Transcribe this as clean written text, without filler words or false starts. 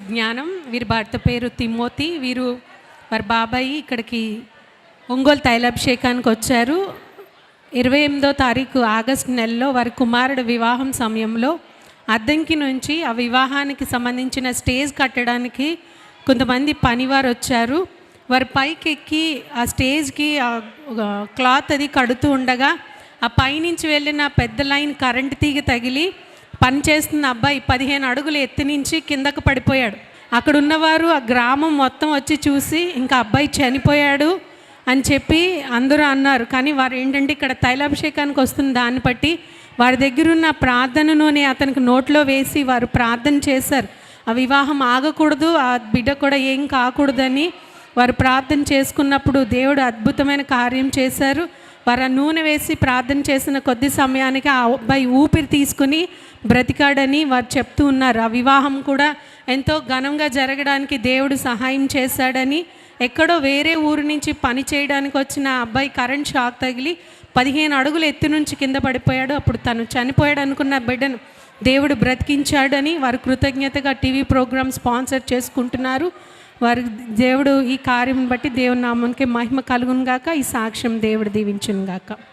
జ్ఞానం. వీరి భర్త పేరు తిమోతి. వారి బాబాయి ఇక్కడికి ఒంగోలు తైలాభిషేకానికి వచ్చారు. 28వ తారీఖు ఆగస్టు నెలలో వారి కుమారుడు వివాహం సమయంలో అద్దంకి నుంచి ఆ వివాహానికి సంబంధించిన స్టేజ్ కట్టడానికి కొంతమంది పనివారు వచ్చారు. వారి పైకి ఎక్కి ఆ స్టేజ్కి క్లాత్ అది కడుతూ ఉండగా ఆ పైనుంచి వెళ్ళిన పెద్ద లైన్ కరెంటు తీగ తగిలి పనిచేస్తున్న అబ్బాయి 15 అడుగులు ఎత్తి నుంచి కిందకు పడిపోయాడు. అక్కడ ఉన్నవారు ఆ గ్రామం మొత్తం వచ్చి చూసి ఇంకా అబ్బాయి చనిపోయాడు అని చెప్పి అందరూ అన్నారు. కానీ వారు ఏంటంటే ఇక్కడ తైలాభిషేకానికి వస్తున్న దాన్ని బట్టి వారి దగ్గర ఉన్న ప్రార్థనలోనే అతనికి నోట్లో వేసి వారు ప్రార్థన చేశారు. ఆ వివాహం ఆగకూడదు, ఆ బిడ్డ కూడా ఏం కాకూడదని వారు ప్రార్థన చేసుకున్నప్పుడు దేవుడు అద్భుతమైన కార్యం చేశారు. వారు ఆ నూనె వేసి ప్రార్థన చేసిన కొద్ది సమయానికి ఆ అబ్బాయి ఊపిరి తీసుకుని బ్రతికాడని వారు చెప్తూ ఉన్నారు. ఆ వివాహం కూడా ఎంతో ఘనంగా జరగడానికి దేవుడు సహాయం చేశాడని. ఎక్కడో వేరే ఊరు నుంచి పని చేయడానికి వచ్చిన అబ్బాయి కరెంట్ షాక్ తగిలి 15 అడుగులు ఎత్తు నుంచి కింద పడిపోయాడు. అప్పుడు తను చనిపోయాడు అనుకున్న బిడ్డను దేవుడు బ్రతికించాడని వారు కృతజ్ఞతగా టీవీ ప్రోగ్రామ్ స్పాన్సర్ చేసుకుంటున్నారు. వారి దేవుడు ఈ కార్యం బట్టి దేవుని నామానికి మహిమ కలుగును గాక. ఈ సాక్ష్యం దేవుడు దీవించును గాక.